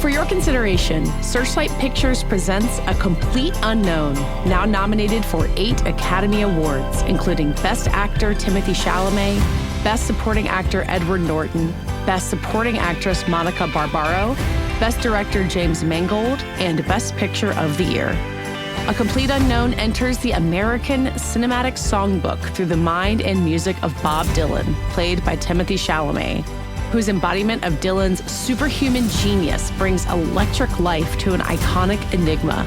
For your consideration, Searchlight Pictures presents A Complete Unknown, now nominated for 8 Academy Awards, including Best Actor Timothée Chalamet, Best Supporting Actor Edward Norton, Best Supporting Actress Monica Barbaro, Best Director James Mangold, and Best Picture of the Year. A Complete Unknown enters the American Cinematic Songbook through the mind and music of Bob Dylan, played by Timothée Chalamet, whose embodiment of Dylan's superhuman genius brings electric life to an iconic enigma.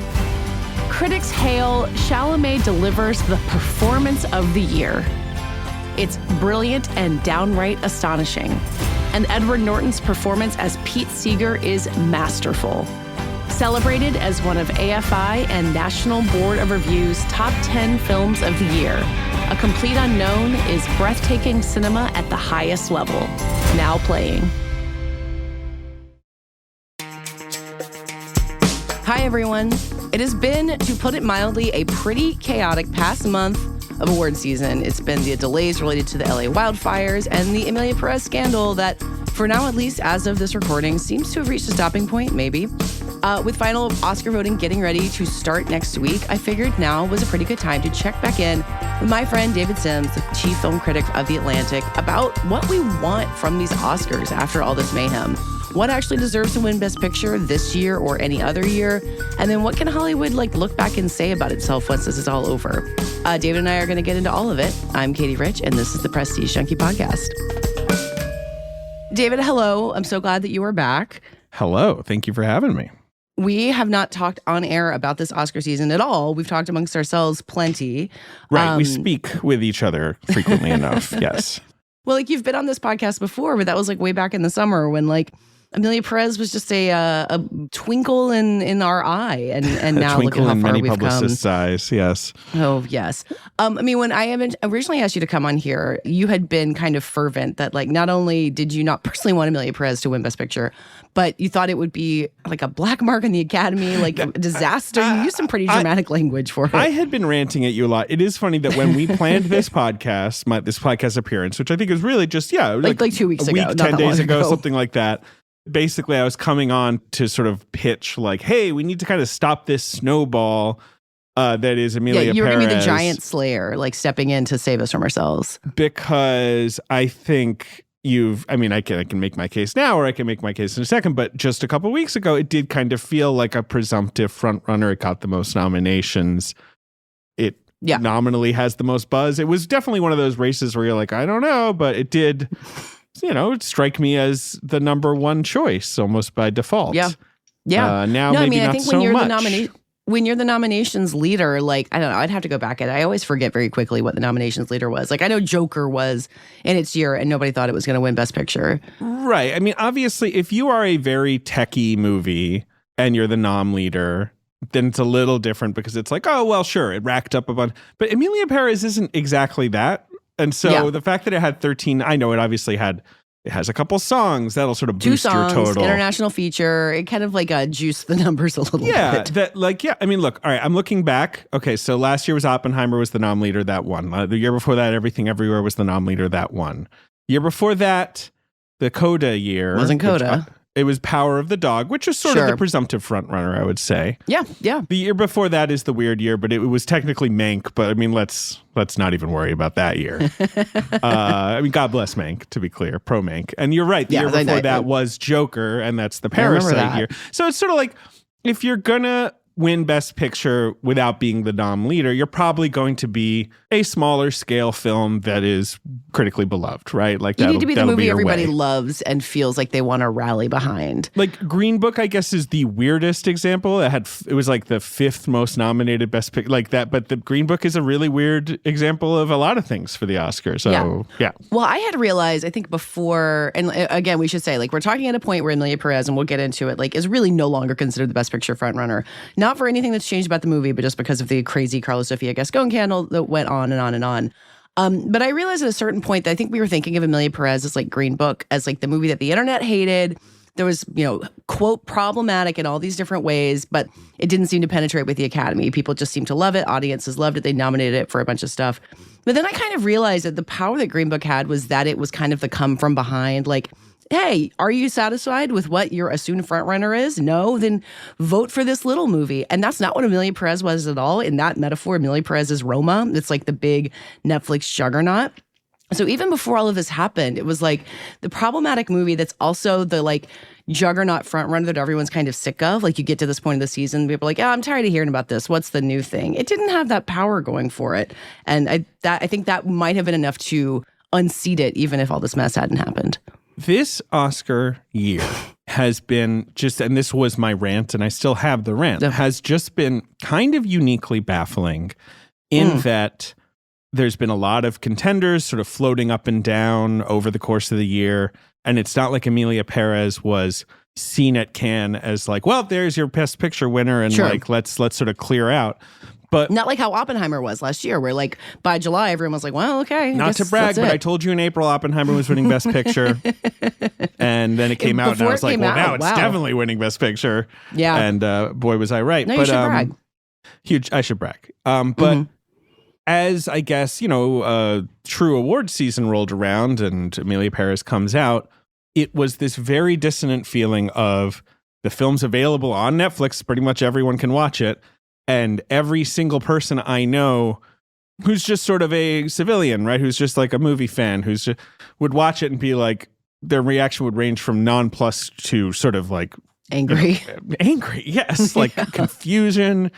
Critics hail Chalamet delivers the performance of the year. It's brilliant and downright astonishing. And Edward Norton's performance as Pete Seeger is masterful. Celebrated as one of AFI and National Board of Review's top 10 films of the year, A Complete Unknown is breathtaking cinema at the highest level. Now playing. Hi, everyone. It has been, to put it mildly, a pretty chaotic past month of award season. It's been the delays related to the LA wildfires and the Emilia Perez scandal that, for now at least, as of this recording, seems to have reached a stopping point, maybe. With final Oscar voting getting ready to start next week, I figured now was a pretty good time to check back in with my friend David Sims, the chief film critic of The Atlantic, about what we want from these Oscars after all this mayhem. What actually deserves to win Best Picture this year or any other year? And then what can Hollywood look back and say about itself once this is all over? David and I are going to get into all of it. I'm Katey Rich, and this is the Prestige Junkie Podcast. David, hello. I'm so glad that you are back. Hello. Thank you for having me. We have not talked on air about this Oscar season at all. We've talked amongst ourselves plenty. Right. We speak with each other frequently enough. Yes. Well, you've been on this podcast before, but that was way back in the summer when Emilia Perez was just a twinkle in our eye, and now look at how far we've come. Publicist's eyes, yes. Oh, yes. When I originally asked you to come on here, you had been kind of fervent that not only did you not personally want Emilia Perez to win Best Picture, but you thought it would be a black mark on the Academy, a disaster. You used some pretty dramatic language for it. I had been ranting at you a lot. It is funny that when we planned this podcast, this podcast appearance, which I think is really just, 2 weeks ago, 10 days ago, something like that. Basically, I was coming on to sort of pitch hey, we need to kind of stop this snowball that is Emilia Perez. Yeah, you were going to be the giant slayer, stepping in to save us from ourselves. Because I think I can make my case now or I can make my case in a second, but just a couple of weeks ago, it did kind of feel like a presumptive front runner. It got the most nominations. It nominally has the most buzz. It was definitely one of those races where you're I don't know, but it did... strike me as the number one choice almost by default. Yeah. Now, maybe not so much. When you're the nominations leader, I don't know, I'd have to go back. I always forget very quickly what the nominations leader was. I know Joker was in its year and nobody thought it was going to win Best Picture. Right. Obviously, if you are a very techie movie and you're the nom leader, then it's a little different because it's oh, well, sure, it racked up a bunch. But Emilia Perez isn't exactly that. And so the fact that it had 13, I know it obviously has a couple songs that'll sort of boost 2 songs, your total. International feature. It kind of juiced the numbers a little bit. Look, all right, I'm looking back. Okay, so last year was Oppenheimer was the nom leader, that won. The year before that, Everything Everywhere was the nom leader, that won. Year before that, the Coda year. Wasn't Coda. It was Power of the Dog, which is sort of the presumptive front runner, I would say. Yeah. The year before that is the weird year, but it was technically Mank. But let's not even worry about that year. God bless Mank, to be clear, pro Mank. And you're right. The year before that was Joker, and that's the Parasite year. So it's sort of if you're gonna win Best Picture without being the nom leader, you're probably going to be a smaller scale film that is critically beloved, right? You need to be the movie everybody loves and feels like they want to rally behind. Green Book, I guess, is the weirdest example. It was the 5th most nominated Best Picture, that. But the Green Book is a really weird example of a lot of things for the Oscars. So, yeah. Well, I had realized, I think before, and again, we should say, we're talking at a point where Emilia Perez, and we'll get into it, is really no longer considered the Best Picture frontrunner. Not for anything that's changed about the movie, but just because of the crazy Carlos Sofia Gascon scandal that went on and on and on. But I realized at a certain point that I think we were thinking of Emilia Perez as Green Book, as the movie that the internet hated. There was, quote, problematic in all these different ways, but it didn't seem to penetrate with the Academy. People just seemed to love it. Audiences loved it. They nominated it for a bunch of stuff. But then I kind of realized that the power that Green Book had was that it was kind of the come from behind. hey, are you satisfied with what your assumed frontrunner is? No? Then vote for this little movie. And that's not what Emilia Perez was at all. In that metaphor, Emilia Perez is Roma. It's like the big Netflix juggernaut. So even before all of this happened, it was like the problematic movie that's also the like juggernaut frontrunner that everyone's kind of sick of. Like you get to this point of the season, people are like, I'm tired of hearing about this. What's the new thing? It didn't have that power going for it. And I think that might have been enough to unseat it, even if all this mess hadn't happened. This Oscar year has been just, and this was my rant, and I still have the rant, has just been kind of uniquely baffling in that there's been a lot of contenders sort of floating up and down over the course of the year. And it's not like Emilia Perez was seen at Cannes as like, well, there's your Best Picture winner, and like, let's sort of clear out. But not like how Oppenheimer was last year, where like by July, everyone was like, well, okay. Not to brag, but I told you in April Oppenheimer was winning Best Picture. And then it came out, and I was like, well, now it's definitely winning Best Picture. Yeah. And boy, was I right. No, you should brag. Huge, I should brag. But as I guess, true award season rolled around and Emilia Perez comes out, it was this very dissonant feeling of the film's available on Netflix. Pretty much everyone can watch it. And every single person I know who's just sort of a civilian, right? Who's just like a movie fan, who's just would watch it and be like, their reaction would range from nonplussed to sort of like angry. Angry, yes. Like confusion.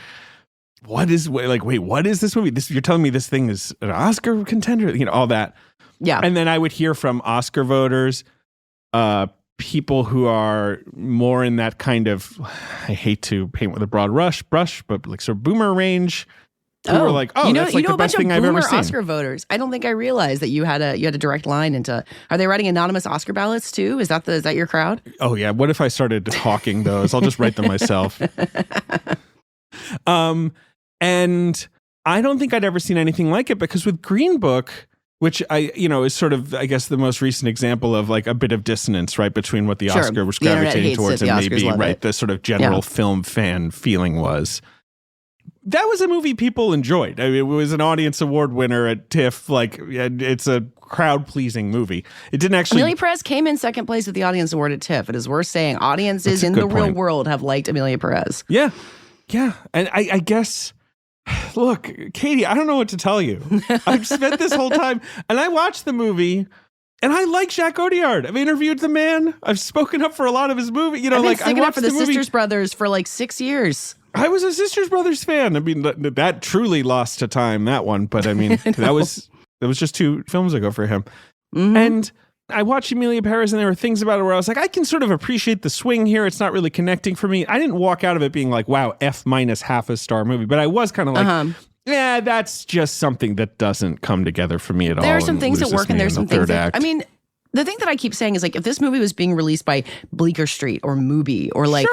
What is this movie? You're telling me this thing is an Oscar contender? All that. Yeah. And then I would hear from Oscar voters, people who are more in that kind of, I hate to paint with a broad brush, but like sort of boomer range. Who are like, that's like the best thing I've ever seen. Oscar voters. I don't think I realized that you had a direct line into. Are they writing anonymous Oscar ballots too? Is that your crowd? Oh yeah. What if I started hawking those? I'll just write them myself. And I don't think I'd ever seen anything like it, because with Green Book, which is sort of, I guess, the most recent example of like a bit of dissonance, right, between what the Oscar was gravitating towards and maybe, right, the sort of general film fan feeling was. That was a movie people enjoyed. I mean, it was an audience award winner at TIFF. Like, it's a crowd-pleasing movie. It didn't actually... Emilia Perez came in second place at the audience award at TIFF. It is worth saying audiences in the real world have liked Emilia Perez. Yeah. Yeah. And I guess... Look, Katey, I don't know what to tell you. I've spent this whole time, and I watched the movie, and I like Jacques Audiard. I've interviewed the man. I've spoken up for a lot of his movie. I've been sticking up for the Sisters Brothers for like 6 years. I was a Sisters Brothers fan. I mean, that truly lost to time, that one. But I mean, that was just 2 films ago for him. Mm-hmm. And I watched Emilia Perez, and there were things about it where I was like, I can sort of appreciate the swing here. It's not really connecting for me. I didn't walk out of it being like, wow, F- half a star movie. But I was kind of like, yeah, that's just something that doesn't come together for me at all. There are some things that work, and there's some things that, I mean, the thing that I keep saying is like, if this movie was being released by Bleecker Street or Mubi or like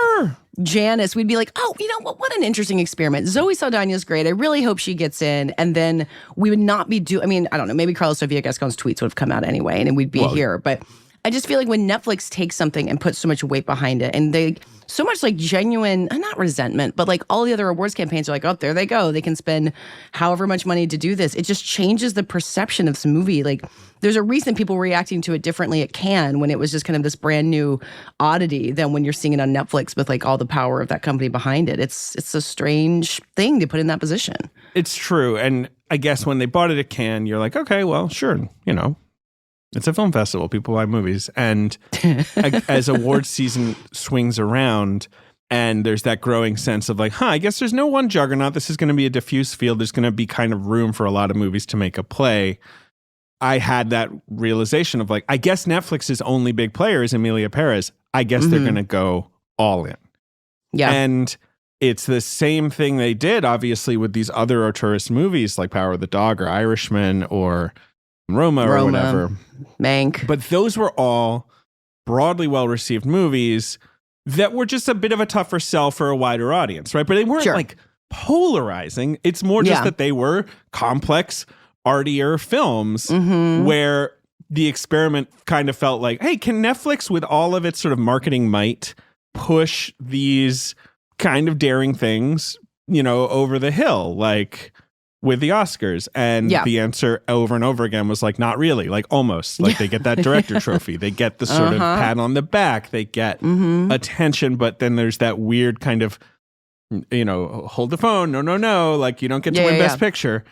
Janus, we'd be like, oh, you know what an interesting experiment. Zoe Saldana's great. I really hope she gets in. And then we would not be I mean, I don't know, maybe Carlos Sofia Gascon's tweets would have come out anyway, and we'd be here. But I just feel like when Netflix takes something and puts so much weight behind it, and they so much like genuine, not resentment, but like all the other awards campaigns are like, oh, there they go. They can spend however much money to do this. It just changes the perception of this movie. Like, there's a reason people were reacting to it differently at Cannes when it was just kind of this brand new oddity than when you're seeing it on Netflix with like all the power of that company behind it. It's a strange thing to put in that position. It's true. And I guess when they bought it at Cannes, you're like, okay, well, sure, it's a film festival. People buy movies. And as award season swings around and there's that growing sense of like, I guess there's no one juggernaut. This is going to be a diffuse field. There's going to be kind of room for a lot of movies to make a play. I had that realization of like, I guess Netflix's only big player is Emilia Perez. I guess they're going to go all in. Yeah. And it's the same thing they did, obviously, with these other auteurist movies like Power of the Dog or Irishman or Roma or whatever. Mank. But those were all broadly well-received movies that were just a bit of a tougher sell for a wider audience, right? But they weren't like polarizing. It's more just that they were complex, artier films where the experiment kind of felt like, hey, can Netflix, with all of its sort of marketing might, push these kind of daring things, over the hill? Like, with the Oscars? And the answer over and over again was like, not really, like almost. Like they get that director trophy. They get the sort of pat on the back. They get attention, but then there's that weird kind of, hold the phone. No. Like you don't get to win Best Picture.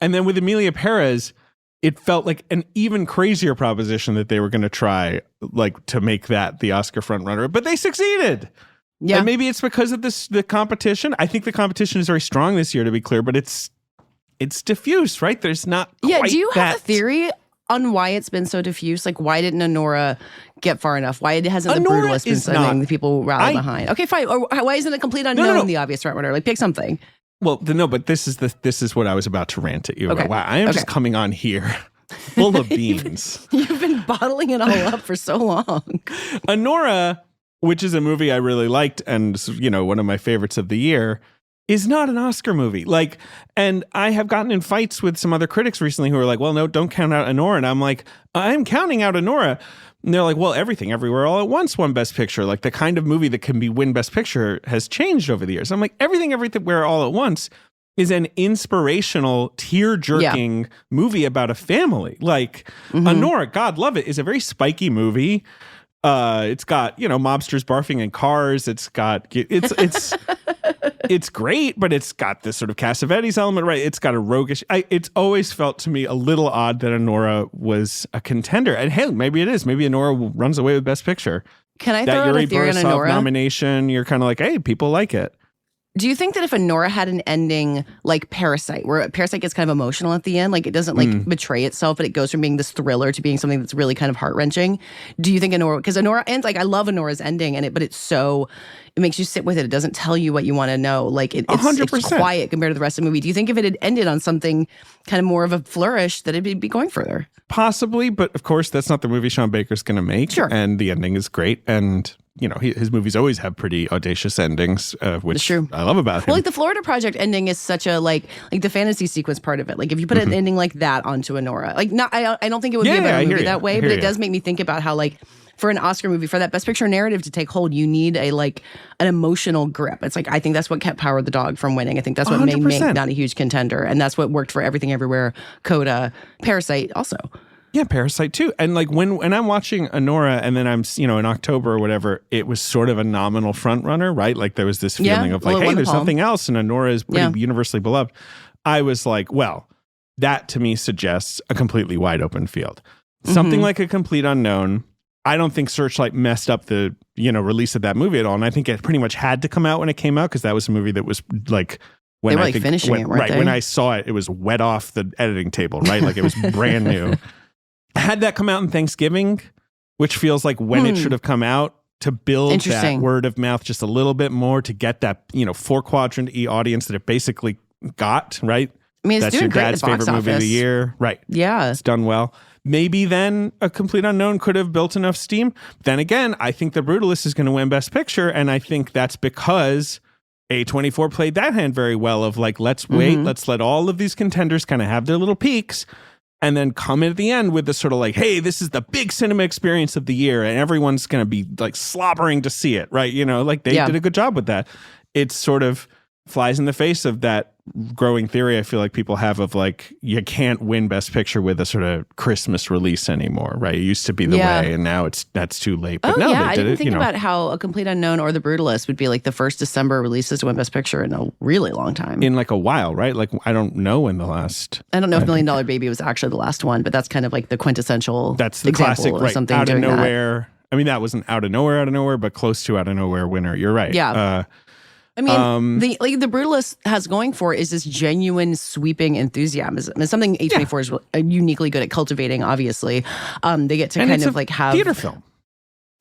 And then with Emilia Perez, it felt like an even crazier proposition that they were going to try, like, to make that the Oscar frontrunner, but they succeeded. Yeah. And maybe it's because of the competition. I think the competition is very strong this year, to be clear, but it's diffuse, right? There's not quite do you have a theory on why it's been so diffuse? Like, why didn't Anora get far enough? Why hasn't The Brutalist been something that people rally behind? Okay, fine. Or why isn't a complete unknown the obvious frontrunner? Like, pick something. Well, no, but this is what I was about to rant at you about. Wow, I am just coming on here full of beans. You've been bottling it all up for so long. Anora, which is a movie I really liked and, one of my favorites of the year, is not an Oscar movie. Like, and I have gotten in fights with some other critics recently who are like, well, no, don't count out Anora. And I'm like, I'm counting out Anora. And they're like, well, Everything Everywhere All at Once won Best Picture. Like, the kind of movie that can win Best Picture has changed over the years. I'm like, Everything Everywhere All at Once is an inspirational, tear-jerking movie about a family. Like, Anora, God love it, is a very spiky movie. It's got, mobsters barfing in cars. It's it's great, but it's got this sort of Cassavetes element, right? It's got a roguish. It's always felt to me a little odd that Anora was a contender. And hey, maybe it is. Maybe Anora runs away with Best Picture. Can I throw out a theory on Anora? Nomination, you're kind of like, hey, people like it. Do you think that if Anora had an ending like Parasite, where Parasite gets kind of emotional at the end, like it doesn't like betray itself, but it goes from being this thriller to being something that's really kind of heart-wrenching? Do you think Anora, because Anora ends, like I love Anora's ending, but it's so, it makes you sit with it. It doesn't tell you what you want to know. Like it's quiet compared to the rest of the movie. Do you think if it had ended on something kind of more of a flourish, that it'd be going further? Possibly, but of course that's not the movie Sean Baker's going to make. Sure. And the ending is great. And his movies always have pretty audacious endings, which I love about him. Well, like the Florida Project ending is such a like the fantasy sequence part of it. Like if you put an ending like that onto Anora, like I don't think it would be a better movie that way, but it does make me think about how like for an Oscar movie, for that Best Picture narrative to take hold, you need an emotional grip. It's like I think that's what kept Power of the Dog from winning. I think that's what 100%. Made Mank not a huge contender, and that's what worked for Everything Everywhere, Coda, Parasite also. Yeah, Parasite too. And like when I'm watching Anora and then I'm, in October or whatever, it was sort of a nominal front runner, right? Like there was this feeling of like, hey, there's something else. And Anora is pretty universally beloved. I was like, well, that to me suggests a completely wide open field. Something like A Complete Unknown. I don't think Searchlight messed up the, release of that movie at all. And I think it pretty much had to come out when it came out because that was a movie that was like, when they were finishing it, weren't they? When I saw it, it was wet off the editing table, right? Like it was brand new. Had that come out in Thanksgiving, which feels like when it should have come out, to build that word of mouth just a little bit more, to get that, 4-quadrant E audience that it basically got, right? I mean, it's that's doing your great dad's at the box favorite movie of office. the year. Right. Yeah. It's done well. Maybe then A Complete Unknown could have built enough steam. Then again, I think The Brutalist is going to win Best Picture, and I think that's because A24 played that hand very well of like, let's wait, let's let all of these contenders kind of have their little peaks, and then come in at the end with the sort of like, hey, this is the big cinema experience of the year, and everyone's going to be like slobbering to see it, right? Like they did a good job with that. It sort of flies in the face of that growing theory I feel like people have of like, you can't win Best Picture with a sort of Christmas release anymore, right? It used to be the way, and now that's too late. But no, I didn't think about how A Complete Unknown or The Brutalist would be like the first December releases to win Best Picture in a really long time. In like a while, right? Like I don't know when the last. I don't know if $1 Million Baby was actually the last one, but that's kind of like the quintessential. That's the classic, right? Something out of nowhere. That. I mean, that wasn't out of nowhere, but close to out of nowhere winner. You're right. Yeah. I mean, the Brutalist has going for is this genuine sweeping enthusiasm. It's something A24 is uniquely good at cultivating, obviously. They get to kind of like have theater film.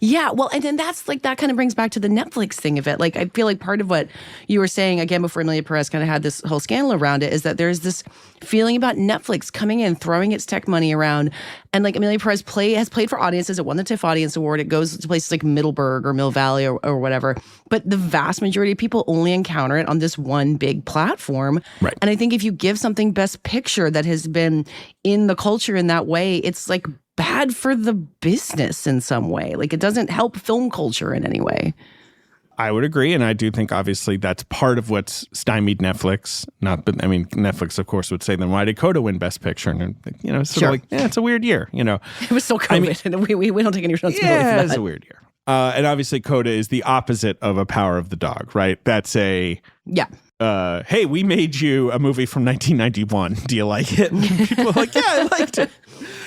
Yeah, well, and then that's like, that kind of brings back to the Netflix thing of it. Like, I feel like part of what you were saying, again, before Emilia Perez kind of had this whole scandal around it, is that there's this feeling about Netflix coming in, throwing its tech money around. And like Emilia Perez has played for audiences. It won the TIFF Audience Award. It goes to places like Middleburg or Mill Valley or whatever. But the vast majority of people only encounter it on this one big platform. Right. And I think if you give something Best Picture that has been in the culture in that way, it's like bad for the business in some way. Like it doesn't help film culture in any way. I would agree, and I do think obviously that's part of what's stymied Netflix. Netflix, of course, would say, then why did Coda win Best Picture? And it's sort of like, it's a weird year. It was still COVID, and we don't take any responsibility for that. It's a weird year. And obviously, Coda is the opposite of A Power of the Dog, right? That's hey, we made you a movie from 1991. Do you like it? And people are like, yeah, I liked it.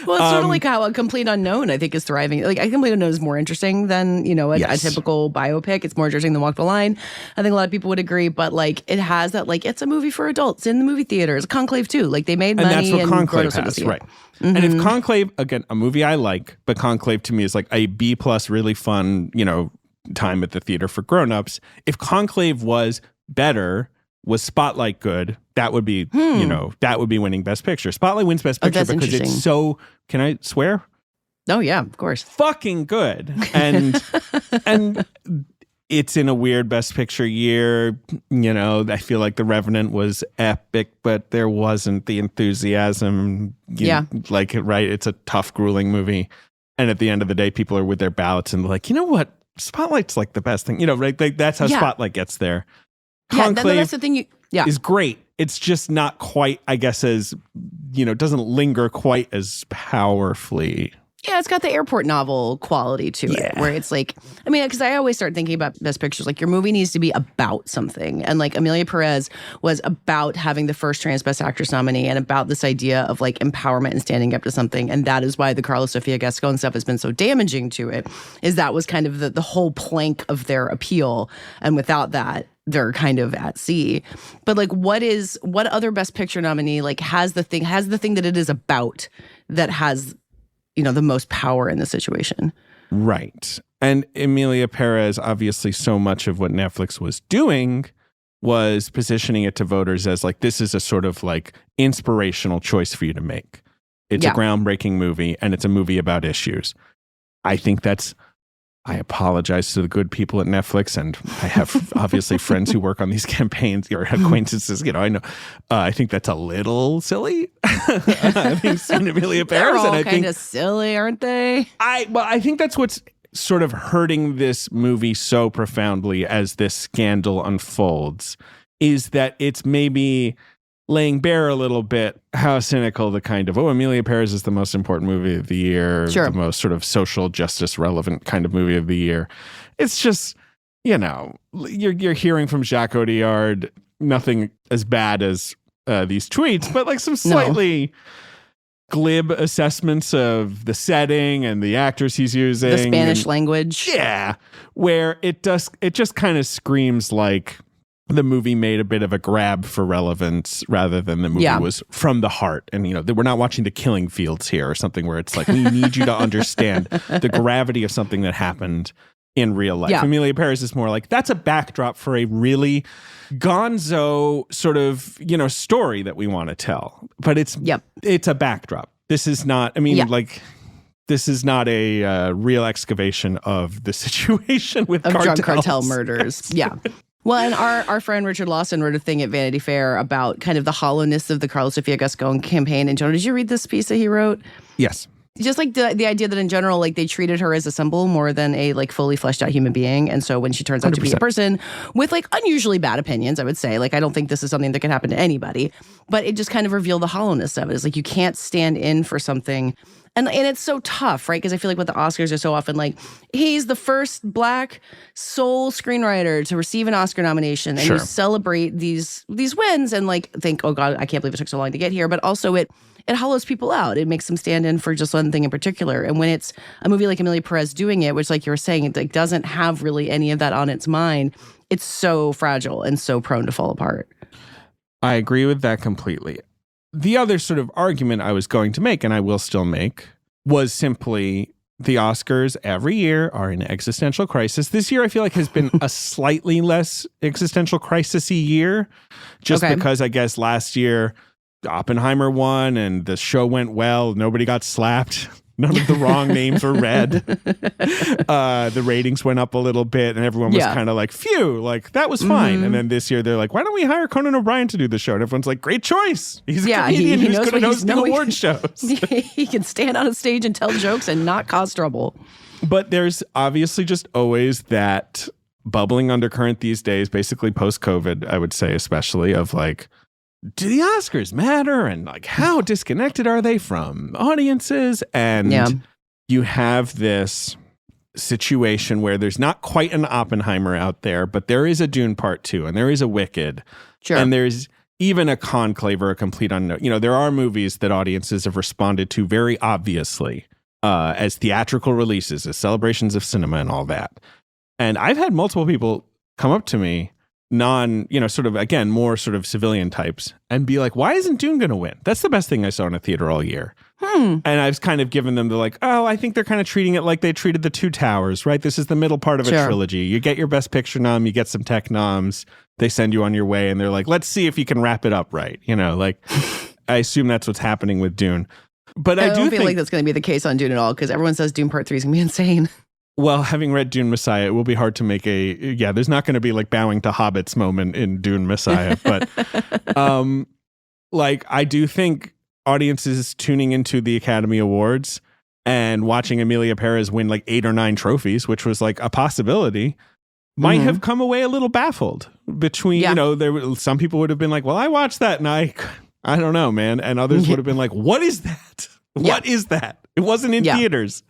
Well, it's sort of like how A Complete Unknown, I think, is thriving. Like, A Complete Unknown is more interesting than, a typical biopic. It's more interesting than Walk the Line. I think a lot of people would agree, but it has that, it's a movie for adults in the movie theaters. Conclave too. They made money. And that's what Conclave has, right? Mm-hmm. And if Conclave, again, a movie I like, but Conclave to me is like a B+ really fun, time at the theater for grown-ups. If Conclave was better, was Spotlight good, that would be, that would be winning Best Picture. Spotlight wins Best Picture because it's so, can I swear? Oh, yeah, of course. Fucking good. And and it's in a weird Best Picture year. I feel like The Revenant was epic, but there wasn't the enthusiasm. Right? It's a tough, grueling movie. And at the end of the day, people are with their ballots and they're like, you know what? Spotlight's the best thing. Right? That's how Spotlight gets there. Conclave that's the thing is great. It's just not quite, I guess, as, doesn't linger quite as powerfully. Yeah, it's got the airport novel quality to it, where it's because I always start thinking about Best Pictures, your movie needs to be about something. And Emilia Perez was about having the first trans Best Actress nominee and about this idea of empowerment and standing up to something. And that is why the Carlos Sofia Gascon stuff has been so damaging to it, is that was kind of the whole plank of their appeal. And without that, they're kind of at sea. But what other Best Picture nominee has the thing that it is about that has the most power in the situation? Right. And Emilia Perez, obviously so much of what Netflix was doing was positioning it to voters as this is a sort of inspirational choice for you to make. It's a groundbreaking movie and it's a movie about issues. I think I apologize to the good people at Netflix, and I have obviously friends who work on these campaigns or acquaintances. I know. I think that's a little silly. I think Emilia Perez, they're all and I kind of silly, aren't they? I think that's what's sort of hurting this movie so profoundly as this scandal unfolds, is that it's maybe laying bare a little bit how cynical the kind of, Emilia Perez is the most important movie of the year, the most sort of social justice relevant kind of movie of the year. It's just, you're hearing from Jacques Audiard nothing as bad as these tweets, but some slightly glib assessments of the setting and the actors he's using. The Spanish language. Yeah. Where it just kind of screams the movie made a bit of a grab for relevance rather than the movie was from the heart. And, we're not watching The Killing Fields here or something where it's we need you to understand the gravity of something that happened in real life. Yeah. Emilia Perez is more that's a backdrop for a really gonzo sort of, story that we want to tell. But it's a backdrop. This is not, this is not a real excavation of the situation with drug cartel murders. Yeah. Well, and our friend Richard Lawson wrote a thing at Vanity Fair about kind of the hollowness of the Carlos Sofia Gascon campaign in general. Did you read this piece that he wrote? Yes. Just the idea that in general, they treated her as a symbol more than a fully fleshed out human being. And so when she turns out 100%. To be a person with unusually bad opinions, I would say, I don't think this is something that could happen to anybody, but it just kind of revealed the hollowness of it. It's you can't stand in for something. And it's so tough, right? Because I feel with the Oscars are so often he's the first Black sole screenwriter to receive an Oscar nomination, and you celebrate these wins and think, oh God, I can't believe it took so long to get here. But also it hollows people out. It makes them stand in for just one thing in particular. And when it's a movie like Emilia Perez doing it, which you were saying, it doesn't have really any of that on its mind, it's so fragile and so prone to fall apart. I agree with that completely. The other sort of argument I was going to make, and I will still make, was simply the Oscars every year are in existential crisis. This year, I feel has been a slightly less existential crisis-y year, just because I guess last year Oppenheimer won and the show went well. Nobody got slapped. None of the wrong names were read. The ratings went up a little bit and everyone was kind of phew, that was fine. Mm-hmm. And then this year they're why don't we hire Conan O'Brien to do the show? And everyone's great choice. He's a comedian who's good at hosting award shows. He can stand on a stage and tell jokes and not cause trouble. But there's obviously just always that bubbling undercurrent these days, basically post-COVID, I would say, especially, of like, do the Oscars matter? And like, how disconnected are they from audiences? And you have this situation where there's not quite an Oppenheimer out there, but there is a Dune Part 2 and there is a Wicked. Sure. And there's even a Conclave or a Complete Unknown. You know, there are movies that audiences have responded to very obviously as theatrical releases, as celebrations of cinema and all that. And I've had multiple people come up to me, sort of, again, more sort of civilian types, and be like, why isn't Dune going to win? That's the best thing I saw in a theater all year. And I've kind of given them the like, oh, I think they're kind of treating it like they treated The Two Towers, right? This is the middle part of a trilogy. You get your Best Picture nom, you get some tech noms, they send you on your way, and they're like, let's see if you can wrap it up right. You know, like, I assume that's what's happening with Dune. But I do feel like that's going to be the case on Dune at all, because everyone says Dune Part 3 is going to be insane. Well, having read Dune Messiah, it will be hard to make there's not going to be like bowing to hobbits moment in Dune Messiah. But like, I do think audiences tuning into the Academy Awards and watching Emilia Perez win like 8 or 9 trophies, which was like a possibility, might have come away a little baffled between, some people would have been like, well, I watched that and I don't know, man. And others would have been like, what is that? What is that? It wasn't in theaters.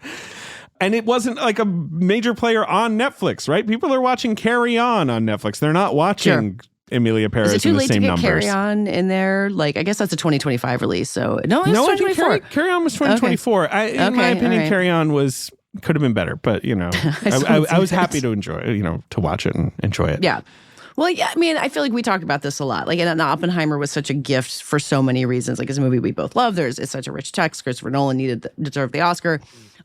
And it wasn't like a major player on Netflix, right? People are watching Carry On Netflix. They're not watching Emilia Perez in the same numbers. Is it too late to get Carry On in there? Like, I guess that's a 2025 release. So no, it's 2024. I think Carry On was 2024. Okay. In my opinion, Carry On could have been better, but I was happy to enjoy it, to watch it and enjoy it. Yeah. Well, yeah, I mean, I feel like we talk about this a lot. Like, and Oppenheimer was such a gift for so many reasons. Like, it's a movie we both love. It's such a rich text. Christopher Nolan deserved the Oscar,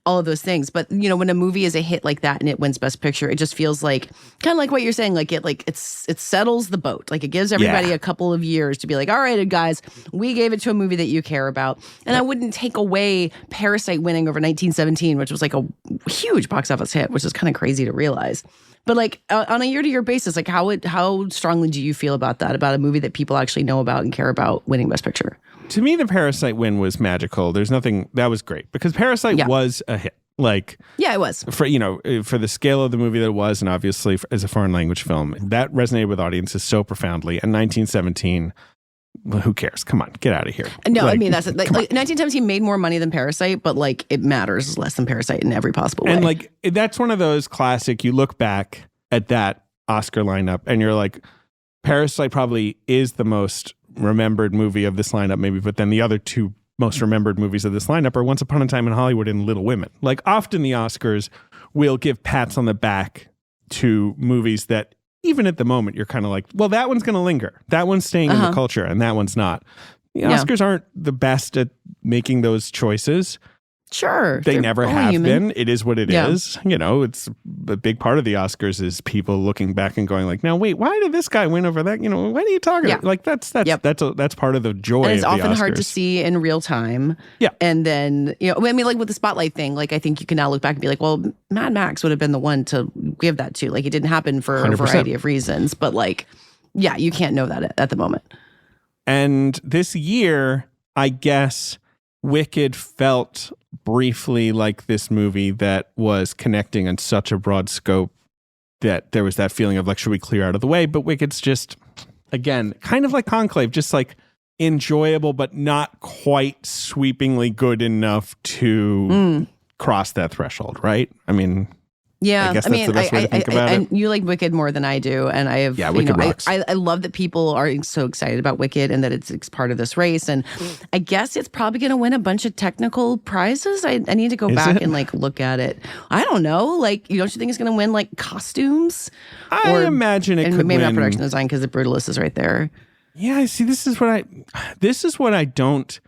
all of those things. But, when a movie is a hit like that and it wins Best Picture, it just feels like, kind of like what you're saying, like it settles the boat. Like, it gives everybody a couple of years to be like, all right, guys, we gave it to a movie that you care about. And I wouldn't take away Parasite winning over 1917, which was like a huge box office hit, which is kind of crazy to realize. But like on a year-to-year basis, like how strongly do you feel about that, about a movie that people actually know about and care about winning Best Picture? To me, the Parasite win was magical. There's nothing that was great because Parasite was a hit. Like, yeah, it was for the scale of the movie that it was, and obviously as a foreign language film, that resonated with audiences so profoundly. And 1917. Well, who cares? Come on, get out of here. No, I mean, that's like 1917 made more money than Parasite, but like it matters less than Parasite in every possible way. And like that's one of those classic, you look back at that Oscar lineup and you're like, Parasite probably is the most remembered movie of this lineup, maybe, but then the other two most remembered movies of this lineup are Once Upon a Time in Hollywood and Little Women. Like, often the Oscars will give pats on the back to movies that even at the moment, you're kind of like, well, that one's going to linger. That one's staying in the culture, and that one's not. The Oscars aren't the best at making those choices. Sure. They never have been. It is what it is. It's a big part of the Oscars is people looking back and going like, now, wait, why did this guy win over that? What are you talking about? Like, that's part of the joy and it's of the often Oscars. hard to see in real time. Yeah. And then, I mean, like with the Spotlight thing, like I think you can now look back and be like, well, Mad Max would have been the one to give that to. Like, it didn't happen for 100%. A variety of reasons. But like, yeah, you can't know that at the moment. And this year, I guess Wicked felt briefly like this movie that was connecting on such a broad scope that there was that feeling of like, should we clear out of the way? But Wicked's just, again, kind of like Conclave, just like enjoyable, but not quite sweepingly good enough to cross that threshold, right? I mean, yeah, I guess that's the best way to think about it. And you like Wicked more than I do, and I have. Yeah, Wicked rocks. I love that people are so excited about Wicked and that it's part of this race. And I guess it's probably going to win a bunch of technical prizes. I need to go back and like look at it. I don't know. Like, don't you think it's going to win like costumes? I imagine it could maybe win. Not production design because the Brutalist is right there. Yeah, see, this is what I don't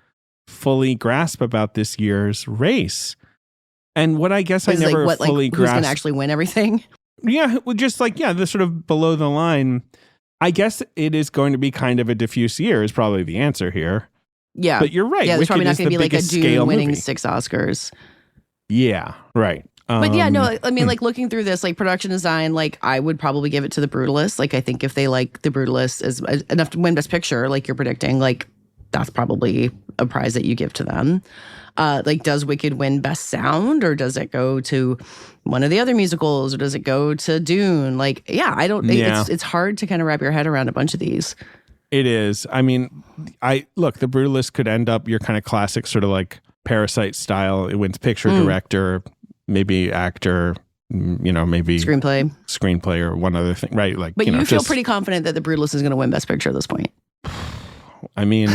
fully grasp about this year's race. And what I guess I never fully grasped. Who's going to actually win everything? Yeah, just like, the sort of below the line. I guess it is going to be kind of a diffuse year is probably the answer here. Yeah. But you're right. Yeah, there's probably not going to be like a Dune winning movie. 6 Oscars. Yeah, right. But yeah, no, I mean, like looking through this, like production design, like I would probably give it to The Brutalist. Like I think if they like The Brutalist as enough to win Best Picture, like you're predicting, like that's probably a prize that you give to them. Like, does Wicked win Best Sound, or does it go to one of the other musicals, or does it go to Dune? Like, yeah, I don't think it's hard to kind of wrap your head around a bunch of these. It is. I mean, look, The Brutalist could end up your kind of classic sort of like Parasite style. It wins picture, director, maybe actor, maybe screenplay or one other thing, right? Like, but you feel pretty confident that The Brutalist is going to win Best Picture at this point. I mean,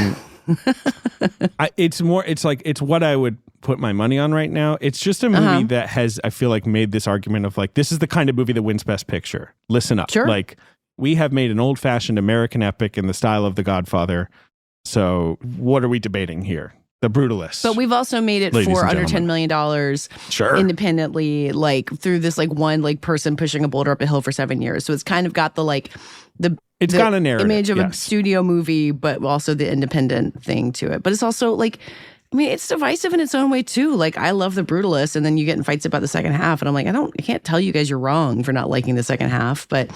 it's what I would put my money on right now. It's just a movie that has, I feel like, made this argument of like, this is the kind of movie that wins Best Picture. Listen up. Sure. Like, we have made an old-fashioned American epic in the style of The Godfather. So what are we debating here? The Brutalist. But we've also made it for under $10 million independently, like through this like one like person pushing a boulder up a hill for 7 years. So it's kind of got it's got a narrative, image of a studio movie, but also the independent thing to it. But it's also like, I mean, it's divisive in its own way too. Like, I love The Brutalist, and then you get in fights about the second half, and I'm like, I can't tell you guys you're wrong for not liking the second half, but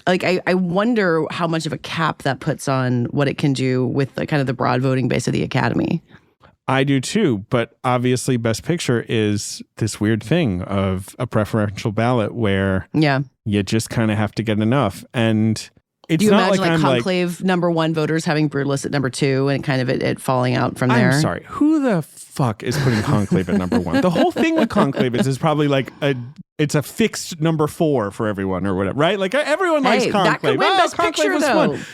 like, I wonder how much of a cap that puts on what it can do with the kind of the broad voting base of the Academy. I do too, but obviously Best Picture is this weird thing of a preferential ballot where you just kind of have to get enough. And it's do you not imagine like I'm Conclave number 1 voters having Brutalist at number 2 and kind of it falling out from there? I'm sorry. Who the fuck is putting Conclave at number 1? The whole thing with Conclave is probably like it's a fixed number 4 for everyone or whatever, right? Like everyone likes Conclave. That could win Best Conclave Picture, was though. fun.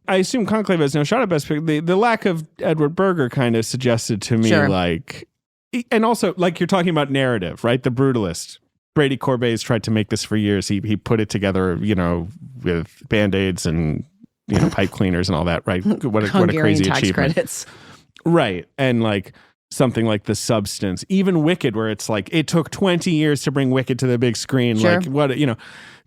I assume Conclave has no shot at Best Picture. The lack of Edward Berger kind of suggested to me like, and also like you're talking about narrative, right? The Brutalist. Brady Corbay's tried to make this for years. He put it together, with Band-Aids and, pipe cleaners and all that, right? What a crazy tax achievement. Credits. Right. And like something like The Substance, even Wicked, where it's like, it took 20 years to bring Wicked to the big screen. Sure. Like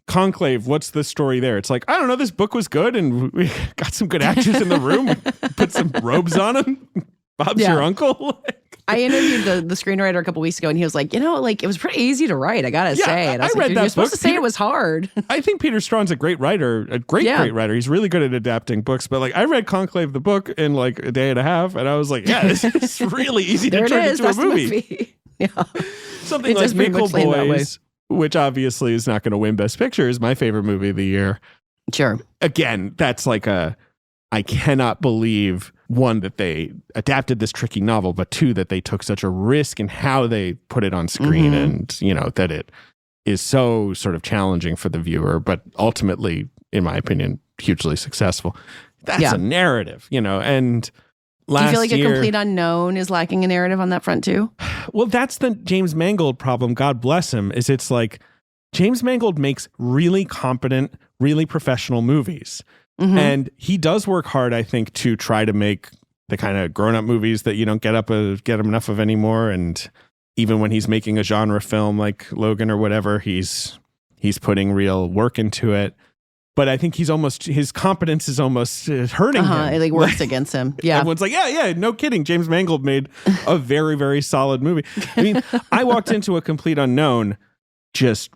Conclave, what's the story there? It's like, I don't know, this book was good and we got some good actors in the room, put some robes on them. Bob's your uncle. I interviewed the screenwriter a couple weeks ago, and he was like, it was pretty easy to write, I gotta say. And I was read that you're supposed to say it was hard. I think Peter Straughn's a great writer, great writer. He's really good at adapting books. But like, I read Conclave, the book, in like a day and a half, and I was like, this is really easy to turn into a movie. Yeah, something like Nickel Boys, which obviously is not going to win Best Picture, is my favorite movie of the year. Sure. Again, that's like I cannot believe, one, that they adapted this tricky novel, but two, that they took such a risk in how they put it on screen and, that it is so sort of challenging for the viewer, but ultimately, in my opinion, hugely successful. That's a narrative, and last year... Do you feel like A Complete Unknown is lacking a narrative on that front too? Well, that's the James Mangold problem, God bless him, is it's like James Mangold makes really competent, really professional movies. And he does work hard, I think, to try to make the kind of grown-up movies that you don't get him enough of anymore. And even when he's making a genre film like Logan or whatever, he's putting real work into it. But I think his competence is almost hurting him. It like works against him. Yeah. Everyone's like, yeah, no kidding. James Mangold made a very, very solid movie. I mean, I walked into A Complete Unknown just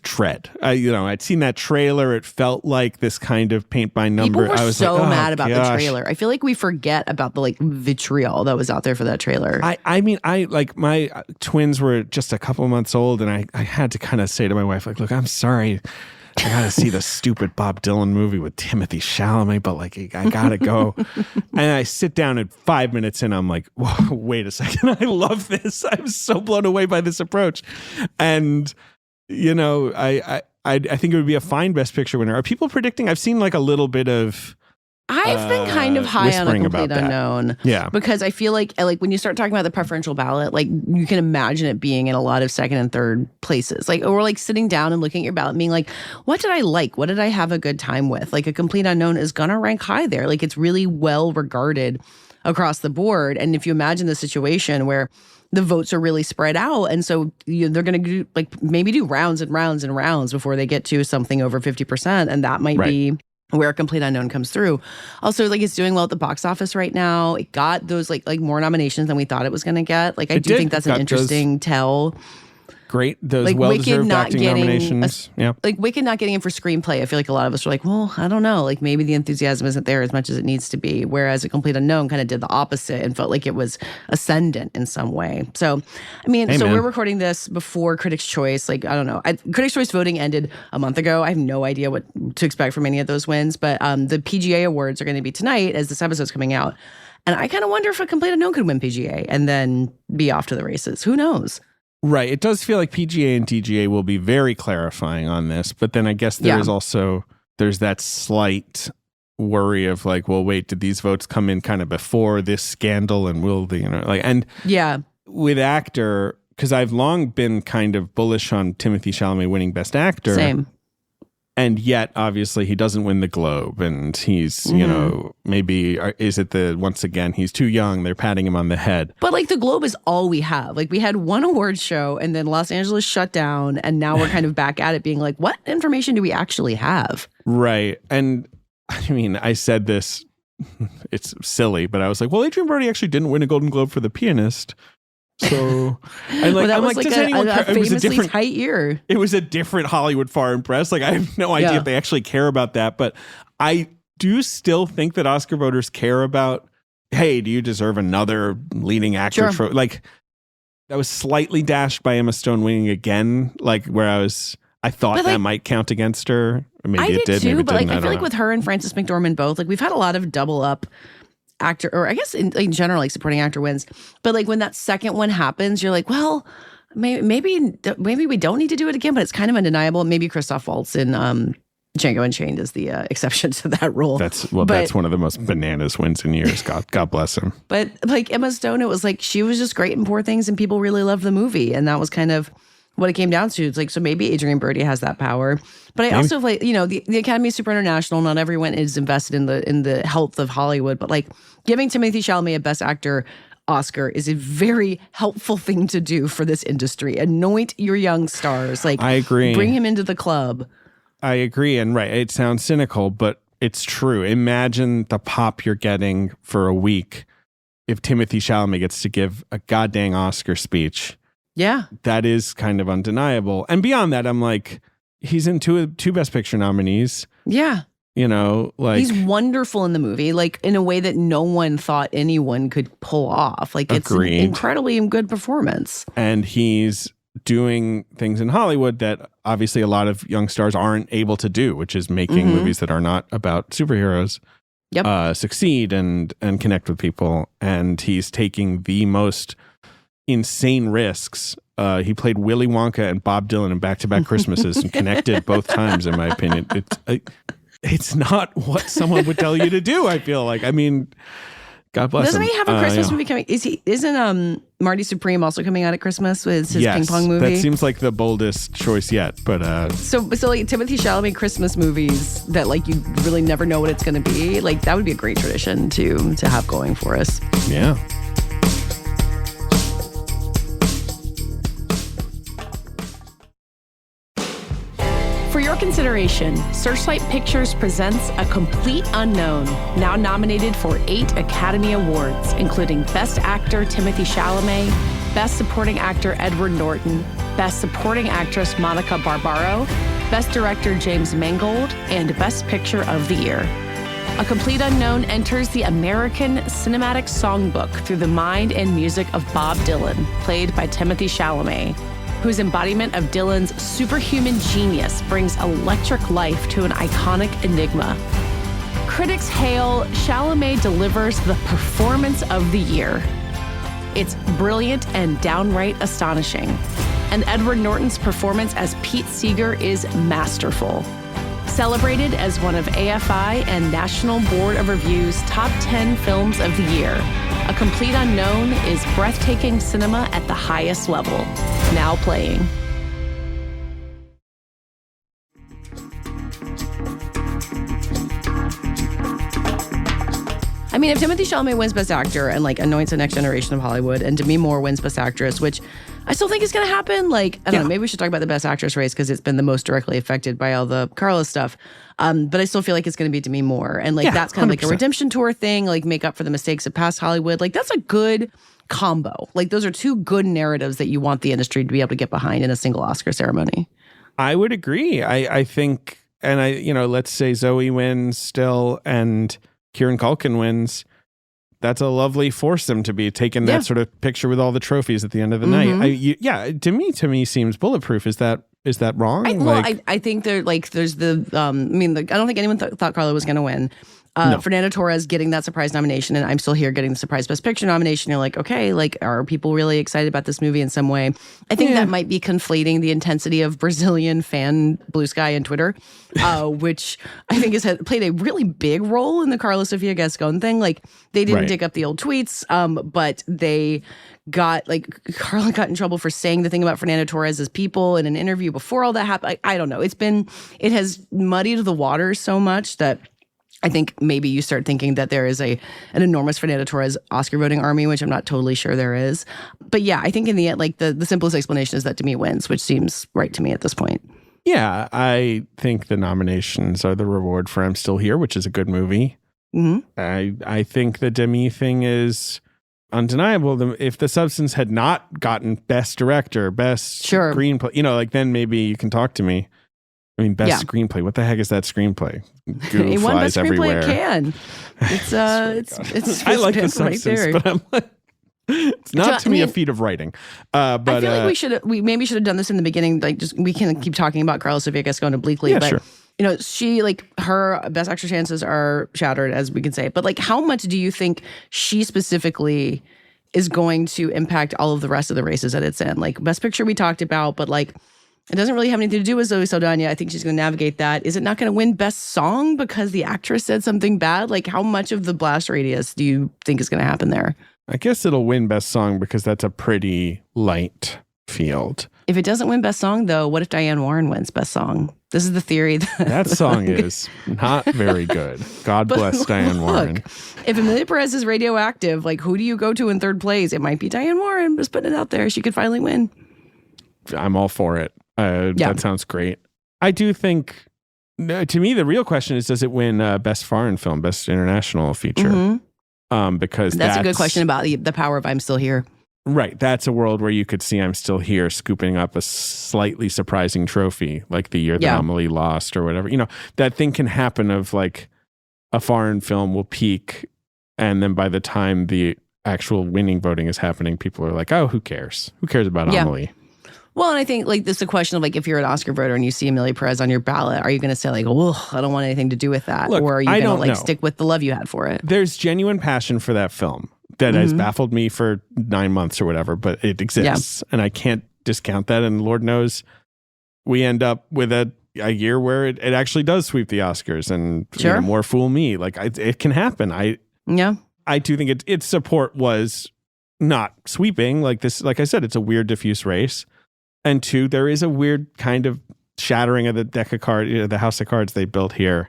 dread. I'd seen that trailer. It felt like this kind of paint by number. People were I was so like, mad about gosh. the trailer. I feel like we forget about the like vitriol that was out there for that trailer. I mean, like my twins were just a couple months old, and I had to kind of say to my wife, like, look, I'm sorry, I got to see the stupid Bob Dylan movie with Timothée Chalamet, but like, I got to go. And I sit down and 5 minutes in, I'm like, whoa, wait a second. I love this. I'm so blown away by this approach. And, I think it would be a fine Best Picture winner. Are people predicting? I've seen like a little bit of... I've been kind of high on A Complete Unknown. Yeah. Because I feel like when you start talking about the preferential ballot, like you can imagine it being in a lot of second and third places. Like, or like sitting down and looking at your ballot and being like, what did I like? What did I have a good time with? Like A Complete Unknown is going to rank high there. Like it's really well regarded across the board. And if you imagine the situation where the votes are really spread out, and so they're going to maybe do rounds and rounds and rounds before they get to something over 50%. And that might be where A Complete Unknown comes through. Also, like it's doing well at the box office right now. It got those like more nominations than we thought it was going to get. Like I do think that's an interesting tell. great. Those like well-deserved acting nominations. Like Wicked not getting in for screenplay. I feel like a lot of us were like, well, I don't know. Like maybe the enthusiasm isn't there as much as it needs to be. Whereas A Complete Unknown kind of did the opposite and felt like it was ascendant in some way. So, I mean, we're recording this before Critics' Choice. Like, I don't know. Critics' Choice voting ended a month ago. I have no idea what to expect from any of those wins. But the PGA Awards are going to be tonight as this episode's coming out. And I kind of wonder if A Complete Unknown could win PGA and then be off to the races. Who knows? Right. It does feel like PGA and DGA will be very clarifying on this. But then I guess there's that slight worry of like, well, wait, did these votes come in kind of before this scandal? And will the, with actor, because I've long been kind of bullish on Timothée Chalamet winning Best Actor. Same. And yet, obviously, he doesn't win the Globe, and he's, maybe, once again, he's too young, they're patting him on the head. But, like, the Globe is all we have. Like, we had one awards show, and then Los Angeles shut down, and now we're kind of back at it being like, what information do we actually have? Right. And, I mean, I said this, it's silly, but I was like, well, Adrian Brody actually didn't win a Golden Globe for The Pianist. So, and like, that was does a anyone care? famously tight year. It was a different Hollywood foreign press. Like, I have no idea if they actually care about that, but I do still think that Oscar voters care about, hey, do you deserve another leading actor? Sure. Like, that was slightly dashed by Emma Stone winning again, like where I thought that might count against her. Or maybe it did. Too, maybe but it didn't. I feel like with her and Frances McDormand both, like we've had a lot of double up actor, or I guess in general, like supporting actor wins. But like when that second one happens, you're like, well, maybe we don't need to do it again. But it's kind of undeniable. Maybe Christoph Waltz in Django Unchained is the exception to that rule. That's one of the most bananas wins in years. God bless him. But like Emma Stone, it was like she was just great in Poor Things, and people really loved the movie, and that was kind of what it came down to. It's like, so maybe Adrian Brody has that power. But I also like, the Academy is super international. Not everyone is invested in the health of Hollywood. But like giving Timothée Chalamet a Best Actor Oscar is a very helpful thing to do for this industry. Anoint your young stars. Like, I agree. Bring him into the club. I agree. And right, it sounds cynical, but it's true. Imagine the pop you're getting for a week if Timothée Chalamet gets to give a goddamn Oscar speech. Yeah. That is kind of undeniable. And beyond that, I'm like, he's in two Best Picture nominees. Yeah. Like he's wonderful in the movie, like in a way that no one thought anyone could pull off. Like it's an incredibly good performance. And he's doing things in Hollywood that obviously a lot of young stars aren't able to do, which is making movies that are not about superheroes succeed and connect with people. And he's taking the most insane risks. He played Willy Wonka and Bob Dylan in back-to-back Christmases and connected both times, in my opinion. It's not what someone would tell you to do, I feel like. I mean, God bless Doesn't him. he have a Christmas movie coming? Isn't Marty Supreme also coming out at Christmas with his ping pong movie? That seems like the boldest choice yet. But so like Timothée Chalamet Christmas movies that like you really never know what it's going to be. Like that would be a great tradition to have going for us. Yeah. For your consideration, Searchlight Pictures presents A Complete Unknown, now nominated for 8 Academy Awards, including Best Actor Timothée Chalamet, Best Supporting Actor Edward Norton, Best Supporting Actress Monica Barbaro, Best Director James Mangold, and Best Picture of the Year. A Complete Unknown enters the American Cinematic Songbook through the mind and music of Bob Dylan, played by Timothée Chalamet, whose embodiment of Dylan's superhuman genius brings electric life to an iconic enigma. Critics hail Chalamet delivers the performance of the year. It's brilliant and downright astonishing. And Edward Norton's performance as Pete Seeger is masterful. Celebrated as one of AFI and National Board of Review's top 10 films of the year, A Complete Unknown is breathtaking cinema at the highest level. Now playing. I mean, if Timothée Chalamet wins Best Actor and like anoints the next generation of Hollywood, and Demi Moore wins Best Actress, which I still think is going to happen. Like, I don't know, maybe we should talk about the Best Actress race because it's been the most directly affected by all the Carlos stuff. But I still feel like it's going to be Demi Moore. And like, that's kind of like a redemption tour thing, like make up for the mistakes of past Hollywood. Like, that's a good combo. Like those are two good narratives that you want the industry to be able to get behind in a single Oscar ceremony. I would agree. I think, and let's say Zoe wins still and Kieran Culkin wins. That's a lovely foursome to be taking that sort of picture with all the trophies at the end of the night. To me seems bulletproof. Is that wrong? I think there's the I don't think anyone thought Carla was going to win. No. Fernando Torres getting that surprise nomination, and I'm Still Here getting the surprise Best Picture nomination. You're like, okay, like, are people really excited about this movie in some way? I think that might be conflating the intensity of Brazilian fan blue sky and Twitter, which I think has played a really big role in the Carla Sofia Gascon thing. Like, they didn't dig up the old tweets, but they got, like, Carla got in trouble for saying the thing about Fernando Torres's people in an interview before all that happened. I don't know. It has muddied the waters so much that I think maybe you start thinking that there is an enormous Fernando Torres Oscar voting army, which I'm not totally sure there is. But yeah, I think in the end, like the simplest explanation is that Demi wins, which seems right to me at this point. Yeah, I think the nominations are the reward for I'm Still Here, which is a good movie. Mm-hmm. I think the Demi thing is undeniable. If The Substance had not gotten Best Director, Best Screenplay, then maybe you can talk to me. I mean, best screenplay. What the heck is that screenplay? Goo won flies best everywhere. Screenplay it can. It's I like The Substance, right, but I'm like, it's not to me a feat of writing. But I feel like we maybe should have done this in the beginning. Like, just we can keep talking about Carla Sofia Gascon obliquely, but sure. She, like, her Best Actress chances are shattered, as we can say. But like, how much do you think she specifically is going to impact all of the rest of the races that it's in? Like, Best Picture we talked about, but like, it doesn't really have anything to do with Zoe Saldana. I think she's going to navigate that. Is it not going to win Best Song because the actress said something bad? Like, how much of the blast radius do you think is going to happen there? I guess it'll win Best Song because that's a pretty light field. If it doesn't win Best Song, though, what if Diane Warren wins Best Song? This is the theory. That song is not very good. God bless Diane Warren. If Emilia Perez is radioactive, like, who do you go to in third place? It might be Diane Warren. Just putting it out there. She could finally win. I'm all for it. That sounds great. I do think, to me, the real question is, does it win Best Foreign Film, Best International Feature? Mm-hmm. Because that's a good question about the power of I'm Still Here. Right. That's a world where you could see I'm Still Here scooping up a slightly surprising trophy, like the year that Amelie lost or whatever. That thing can happen of, like, a foreign film will peak, and then by the time the actual winning voting is happening, people are like, oh, who cares? Who cares about Amelie? Well, and I think, like, this is a question of, like, if you're an Oscar voter and you see Emilia Perez on your ballot, are you going to say, like, oh, I don't want anything to do with that? Look, or are you going to, like, stick with the love you had for it? There's genuine passion for that film that has baffled me for 9 months or whatever, but it exists. And I can't discount that. And Lord knows we end up with a year where it actually does sweep the Oscars and more fool me. Like, it can happen. I do think its support was not sweeping. Like this, like I said, it's a weird, diffuse race. And two, there is a weird kind of shattering of the deck of cards, the house of cards they built here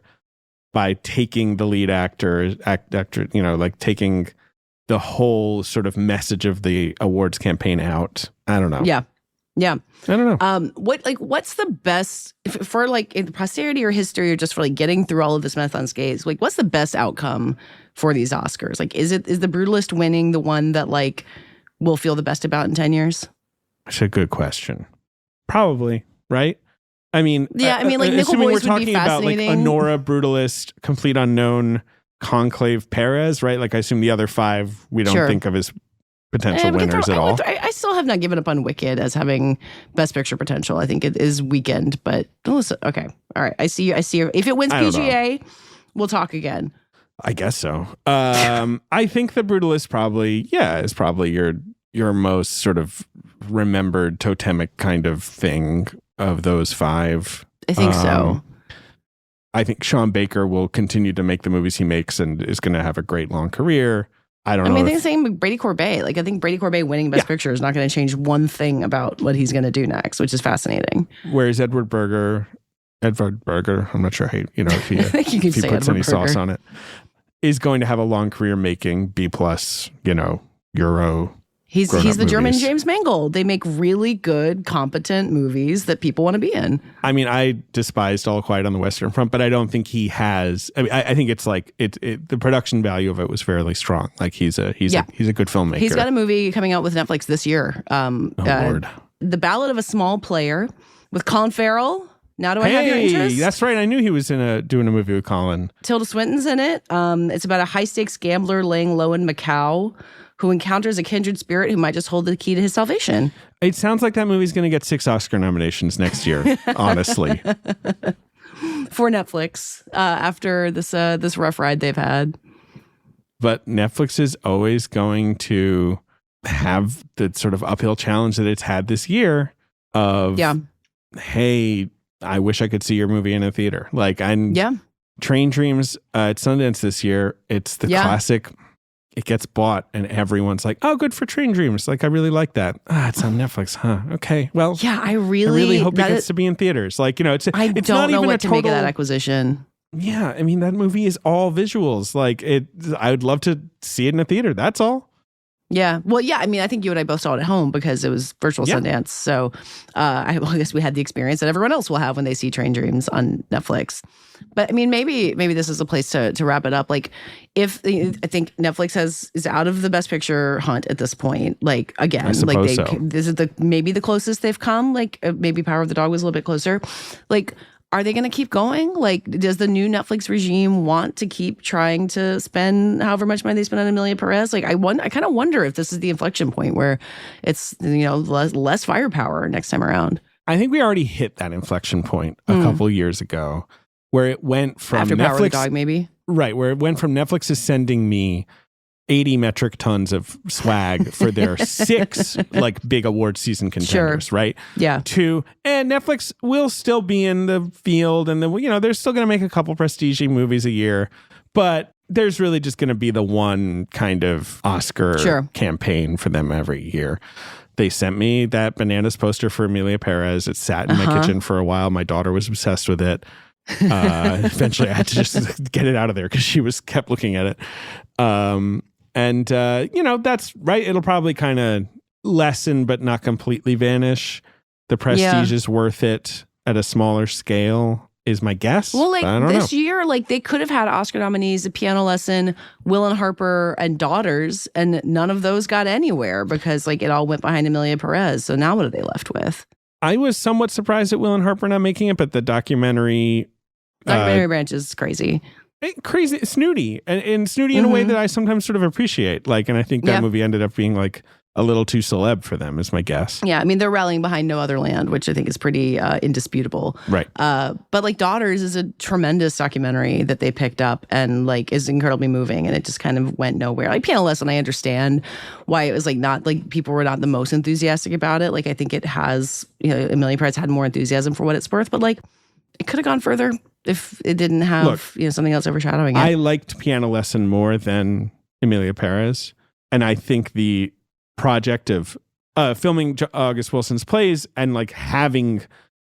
by taking the lead actor, like taking the whole sort of message of the awards campaign out. I don't know. Yeah. I don't know. What's the best for, like, in posterity or history, or just for, like, getting through all of this meth unscathed? Like, what's the best outcome for these Oscars? Like, is the Brutalist winning the one that, like, we'll feel the best about in 10 years? That's a good question. Probably, right? I mean, like, Nickel Boys would be fascinating. About, like, Honora, Brutalist, Complete Unknown, Conclave, Perez, right? Like, I assume the other five we don't think of as potential winners at all. I still have not given up on Wicked as having Best Picture potential. I think it is Weekend, but okay, all right. I see you. If it wins PGA, we'll talk again. I guess so. I think The Brutalist is probably your most sort of remembered totemic kind of thing of those five. I think so. I think Sean Baker will continue to make the movies he makes and is going to have a great long career. I think the same with Brady Corbet. Like, I think Brady Corbet winning Best Picture is not going to change one thing about what he's going to do next, which is fascinating. Whereas Edward Berger, I'm not sure if he, if he puts any sauce on it, is going to have a long career making B+, Euro He's the movies. German James Mangold. They make really good, competent movies that people want to be in. I mean, I despised All Quiet on the Western Front, but I don't think he has. I mean, I think it's like the production value of it was fairly strong. Like he's a good filmmaker. He's got a movie coming out with Netflix this year. Lord. The Ballad of a Small Player with Colin Farrell. Now do I have your interest? That's right. I knew he was doing a movie with Colin. Tilda Swinton's in it. It's about a high-stakes gambler laying low in Macau who encounters a kindred spirit who might just hold the key to his salvation. It sounds like that movie's going to get 6 Oscar nominations next year, honestly. For Netflix, after this rough ride they've had. But Netflix is always going to have the sort of uphill challenge that it's had this year of, hey, I wish I could see your movie in a theater. Like, Train Dreams at Sundance this year, it's the classic. It gets bought and everyone's like, oh, good for Train Dreams. Like, I really like that. It's on Netflix, huh? Okay. Well, yeah, I really hope it gets to be in theaters. Like, it's don't not know even what a to total, make of that acquisition. Yeah. I mean, that movie is all visuals. Like I would love to see it in a theater. That's all. Yeah. Well, yeah. I mean, I think you and I both saw it at home because it was virtual Sundance. So I guess we had the experience that everyone else will have when they see Train Dreams on Netflix. But I mean, maybe this is a place to wrap it up. Like, I think Netflix is out of the Best Picture hunt at this point. Like, again, this is maybe the closest they've come. Like, maybe Power of the Dog was a little bit closer. Like, are they going to keep going? Like, does the new Netflix regime want to keep trying to spend however much money they spend on Emilia Perez? Like, I kind of wonder if this is the inflection point where it's, less firepower next time around. I think we already hit that inflection point a couple years ago where it went from after Netflix, Power of the Dog, maybe? Right, where it went from Netflix is sending me 80 metric tons of swag for their 6 like big award season contenders, right? Yeah. And Netflix will still be in the field and they're still going to make a couple prestige movies a year, but there's really just going to be the one kind of Oscar campaign for them every year. They sent me that Bananas poster for Emilia Perez. It sat in my kitchen for a while. My daughter was obsessed with it. Eventually I had to just get it out of there because she kept looking at it. That's right. It'll probably kind of lessen, but not completely vanish. The prestige is worth it at a smaller scale, is my guess. Well, this year, they could have had Oscar nominees, A Piano Lesson, Will and Harper, and Daughters, and none of those got anywhere because it all went behind Emilia Perez. So now what are they left with? I was somewhat surprised at Will and Harper not making it, but the documentary branch is crazy. Crazy, snooty, and snooty in a way that I sometimes sort of appreciate. And I think that movie ended up being a little too celeb for them, is my guess. Yeah, I mean, they're rallying behind No Other Land, which I think is pretty indisputable. Right. But Daughters is a tremendous documentary that they picked up and is incredibly moving, and it just kind of went nowhere. Piano Lesson, I understand why it was not people were not the most enthusiastic about it. I think it has, Emilia Perez had more enthusiasm for what it's worth, but it could have gone further if it didn't have something else overshadowing it. I liked Piano Lesson more than Emilia Perez, and I think the project of filming August Wilson's plays and having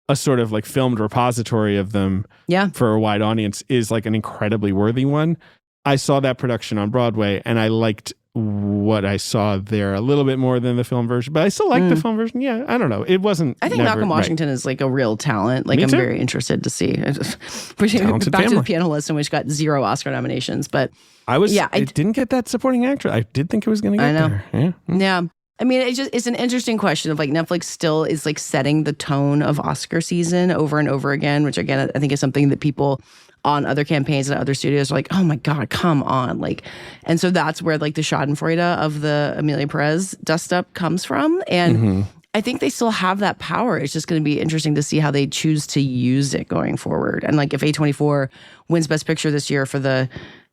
a sort of filmed repository of them for a wide audience is an incredibly worthy one. I saw that production on Broadway and I liked what I saw there a little bit more than the film version, but I still like the film version. Yeah, I don't know. It wasn't. I think Malcolm Washington is a real talent. I'm very interested to see. Back to The Piano Lesson, which got 0 Oscar nominations, but I didn't get that supporting actor. I did think it was going to get there. Yeah. Yeah. I mean, it's an interesting question of Netflix still is setting the tone of Oscar season over and over again, which again I think is something that people on other campaigns and other studios are like, oh my God, come on. And so that's where the schadenfreude of the Emilia Perez dust up comes from. And I think they still have that power. It's just going to be interesting to see how they choose to use it going forward. And if A24 wins Best Picture this year for the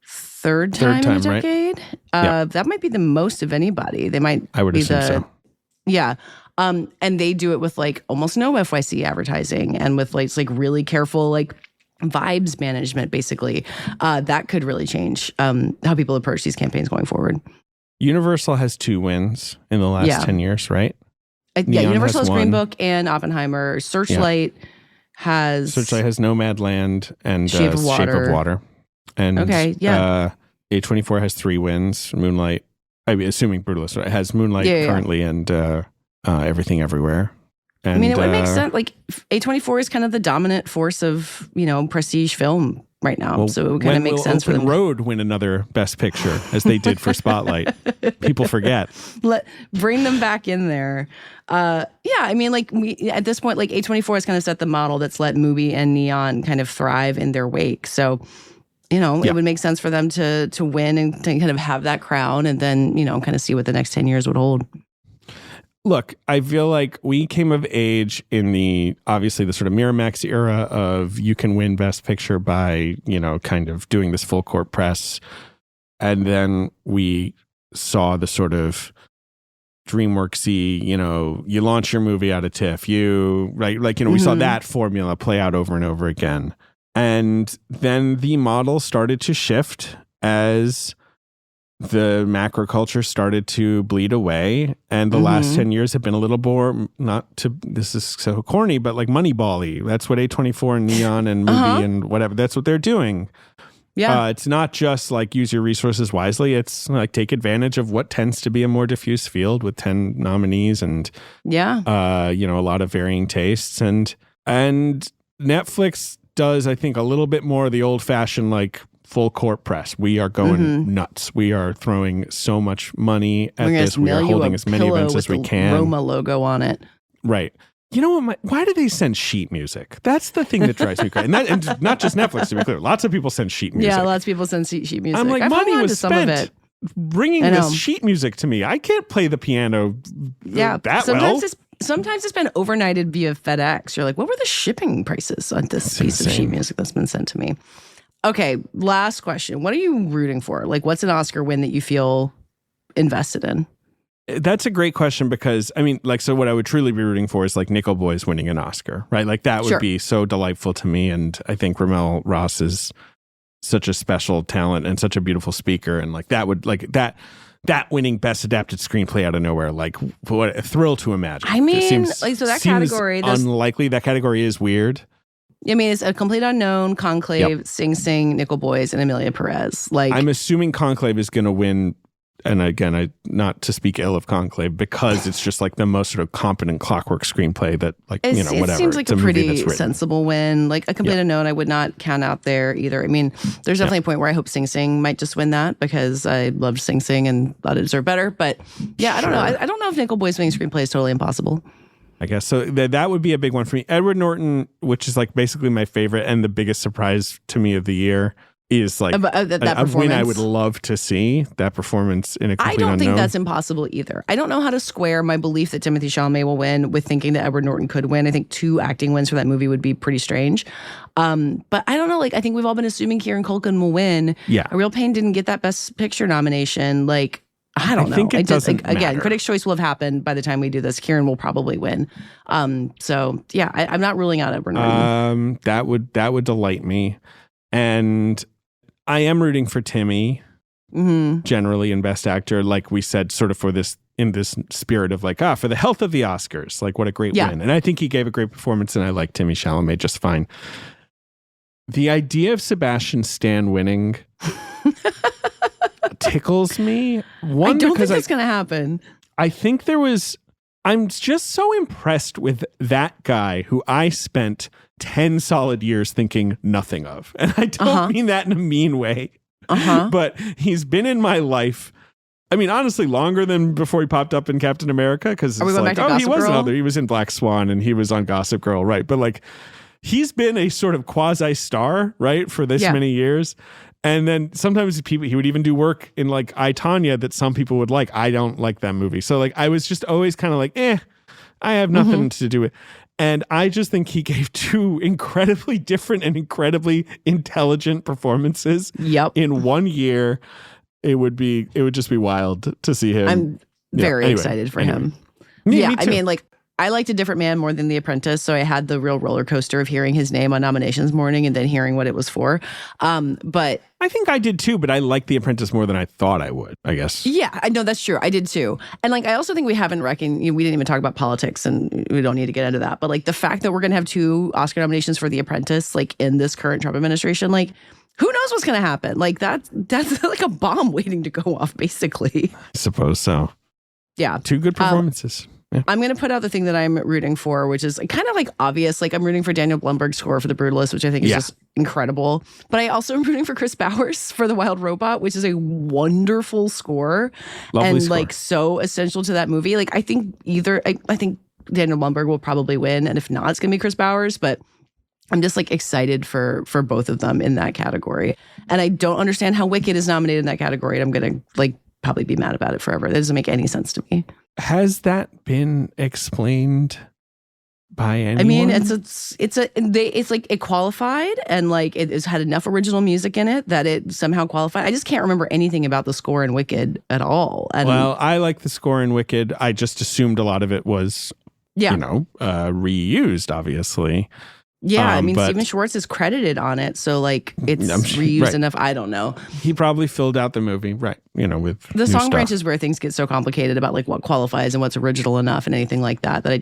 third time in a decade, that might be the most of anybody. They might. I would assume so. Yeah. And they do it with almost no FYC advertising and with really careful vibes management, basically. That could really change how people approach these campaigns going forward. Universal has 2 wins in the last 10 years, right? Universal has Green Book and Oppenheimer. Searchlight has Nomadland and Shape of Water. And A24 has 3 wins: Moonlight, I mean, assuming Brutalist, right? It has Moonlight currently and Everything Everywhere. And, I mean, it would make sense. Like A24 is kind of the dominant force of, prestige film right now. So it would kind of make sense for them. Road win another Best Picture as they did for Spotlight. People forget. Bring them back in there. I mean, like at this point, like A24 has kind of set the model that's let Mubi and Neon kind of thrive in their wake. So, it would make sense for them to win and to kind of have that crown and then, kind of see what the next 10 years would hold. Look, I feel like we came of age in obviously the sort of Miramax era of you can win Best Picture by, kind of doing this full court press. And then we saw the sort of DreamWorksy, you launch your movie out of TIFF, we saw that formula play out over and over again. And then the model started to shift as the macro culture started to bleed away, and the last 10 years have been a little more, this is so corny, but like Moneyball-y. That's what A24 and Neon and Mubi and whatever, that's what they're doing. Yeah. It's not just like use your resources wisely. It's like take advantage of what tends to be a more diffuse field with 10 nominees and, a lot of varying tastes. And Netflix does, I think, a little bit more of the old fashioned, like, full court press. We are going nuts. We are throwing so much money at this. We are holding as many events as we can. Roma logo on it. Right. You know what? Why do they send sheet music? That's the thing that drives me crazy. And not just Netflix, to be clear. Lots of people send sheet music. Yeah, lots of people send sheet music. I'm like, money was spent bringing this sheet music to me. I can't play the piano Sometimes it's been overnighted via FedEx. You're like, what were the shipping prices on this piece of sheet music that's been sent to me? Okay, last question. What are you rooting for? Like, what's an Oscar win that you feel invested in? That's a great question because, I mean, like, so what I would truly be rooting for is like Nickel Boys winning an Oscar, right? Like that would be so delightful to me. And I think Ramel Ross is such a special talent and such a beautiful speaker. And like that would, like that winning Best Adapted Screenplay out of nowhere, like what a thrill to imagine. I mean, so that category, unlikely. That category is weird. I mean, it's A Complete Unknown, Conclave, Sing Sing, Nickel Boys, and Emilia Perez. Like, I'm assuming Conclave is going to win. And again, not to speak ill of Conclave, because it's just like the most sort of competent clockwork screenplay that, like, whatever. It seems like a pretty sensible win. Like A Complete Unknown, I would not count out there either. I mean, there's definitely a point where I hope Sing Sing might just win that because I loved Sing Sing and thought it deserved better. But yeah, I don't know. I don't know if Nickel Boys winning screenplay is totally impossible. I guess so. That would be a big one for me. Edward Norton, which is like basically my favorite and the biggest surprise to me of the year, is like a win I would love to see. That performance in A Complete Unknown. I don't think that's impossible either. I don't know how to square my belief that Timothée Chalamet will win with thinking that Edward Norton could win. I think 2 acting wins for that movie would be pretty strange. But I don't know. Like, I think we've all been assuming Kieran Culkin will win. Yeah. A Real Pain didn't get that Best Picture nomination. Like, I don't know. Think it doesn't matter. Again, Critics' Choice will have happened by the time we do this. Kieran will probably win. So yeah, I'm not ruling out Edward Norton. That would delight me, and I am rooting for Timmy generally in Best Actor, like we said, sort of in this spirit of like, for the health of the Oscars, like what a great win. And I think he gave a great performance, and I like Timmy Chalamet just fine. The idea of Sebastian Stan winning tickles me. I don't think that's going to happen. I think I'm just so impressed with that guy who I spent 10 solid years thinking nothing of. And I don't mean that in a mean way, but he's been in my life. I mean, honestly, longer than before he popped up in Captain America. Because it's like, he was in Black Swan and he was on Gossip Girl, right? But like, he's been a sort of quasi-star, right, for this many years. And then sometimes he would even do work in like I, Tonya that some people would like. I don't like that movie. So like I was just always kind of like, I have nothing to do with it. And I just think he gave 2 incredibly different and incredibly intelligent performances in 1 year. It would just be wild to see him. I'm very excited for him. Me I too. mean, like, I liked A Different Man more than The Apprentice, so I had the real roller coaster of hearing his name on nominations morning and then hearing what it was for. But I think I did too, but I liked The Apprentice more than I thought I would, I guess. Yeah, I know that's true. I did too. And like, I also think we haven't reckoned, we didn't even talk about politics and we don't need to get into that. But like the fact that we're going to have 2 Oscar nominations for The Apprentice, like in this current Trump administration, like who knows what's going to happen? Like that's like a bomb waiting to go off, basically. I suppose so. Yeah. 2 good performances. Yeah. I'm going to put out the thing that I'm rooting for, which is kind of like obvious. Like I'm rooting for Daniel Blumberg's score for The Brutalist, which I think is just incredible. But I also am rooting for Chris Bowers for The Wild Robot, which is a wonderful score. Lovely score. Like so essential to that movie. Like I think I think Daniel Blumberg will probably win. And if not, it's going to be Chris Bowers. But I'm just like excited for both of them in that category. And I don't understand how Wicked is nominated in that category. And I'm going to like probably be mad about it forever. That doesn't make any sense to me. Has that been explained by anyone? I mean, it's like it qualified and like it has had enough original music in it that it somehow qualified. I just can't remember anything about the score in Wicked at all. And, well, I like the score in Wicked. I just assumed a lot of it was, reused, obviously. Yeah, I mean, Stephen Schwartz is credited on it, so like it's reused enough. I don't know. He probably filled out the movie, right? With the song branches where things get so complicated about like what qualifies and what's original enough and anything like that. That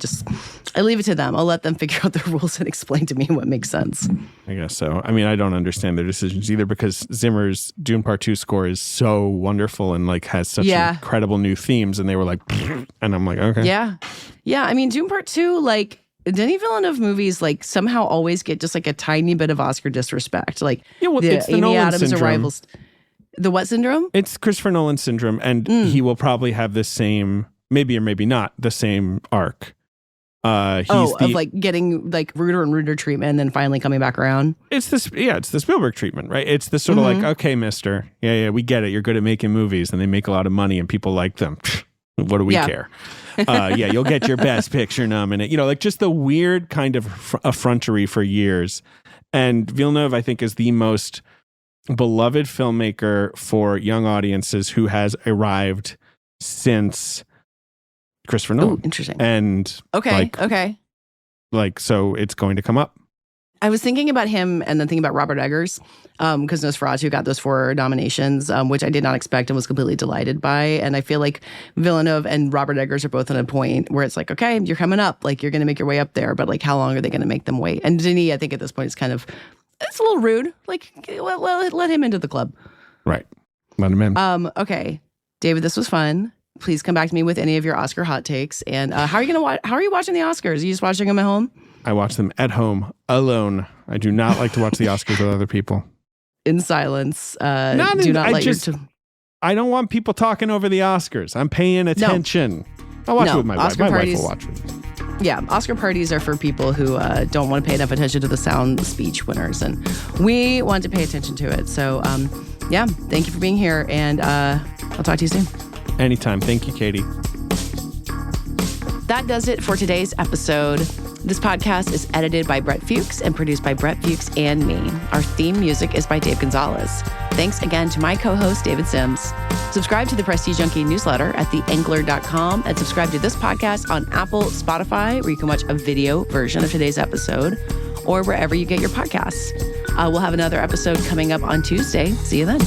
I leave it to them. I'll let them figure out the rules and explain to me what makes sense. I guess so. I mean, I don't understand their decisions either because Zimmer's Dune Part 2 score is so wonderful and like has such incredible new themes, and they were like, and I'm like, okay, yeah. I mean, Dune Part 2, like. Denis Villeneuve movies like somehow always get just like a tiny bit of Oscar disrespect. Like it's the Amy Nolan Adams syndrome. Arrivals. The what syndrome? It's Christopher Nolan syndrome, and he will probably have the same, maybe or maybe not, the same arc. Of like getting like ruder and ruder treatment and then finally coming back around. It's the Spielberg treatment, right? It's the sort of like, okay, mister, we get it. You're good at making movies and they make a lot of money and people like them. What do we care? You'll get your Best Picture nomination. Like just the weird kind of effrontery for years. And Villeneuve, I think, is the most beloved filmmaker for young audiences who has arrived since Christopher Nolan. Ooh, interesting. And okay. Like, so it's going to come up. I was thinking about him and then thinking about Robert Eggers because Nosferatu got those 4 nominations, which I did not expect and was completely delighted by. And I feel like Villeneuve and Robert Eggers are both at a point where it's like, okay, you're coming up. Like, you're going to make your way up there. But, like, how long are they going to make them wait? And Denis, I think at this point, is kind of, it's a little rude. Like, let him into the club. Right. Let him in. Okay. David, this was fun. Please come back to me with any of your Oscar hot takes. And how are you watching the Oscars? Are you just watching them at home? I watch them at home alone. I do not like to watch the Oscars with other people. In silence. I don't want people talking over the Oscars. I'm paying attention. I'll watch it with my wife. My wife will watch it. Yeah, Oscar parties are for people who don't want to pay enough attention to the sound speech winners. And we want to pay attention to it. So, thank you for being here. And I'll talk to you soon. Anytime. Thank you, Katey. That does it for today's episode. This podcast is edited by Brett Fuchs and produced by Brett Fuchs and me. Our theme music is by Dave Gonzalez. Thanks again to my co-host, David Sims. Subscribe to the Prestige Junkie newsletter at theangler.com and subscribe to this podcast on Apple, Spotify, where you can watch a video version of today's episode, or wherever you get your podcasts. We'll have another episode coming up on Tuesday. See you then.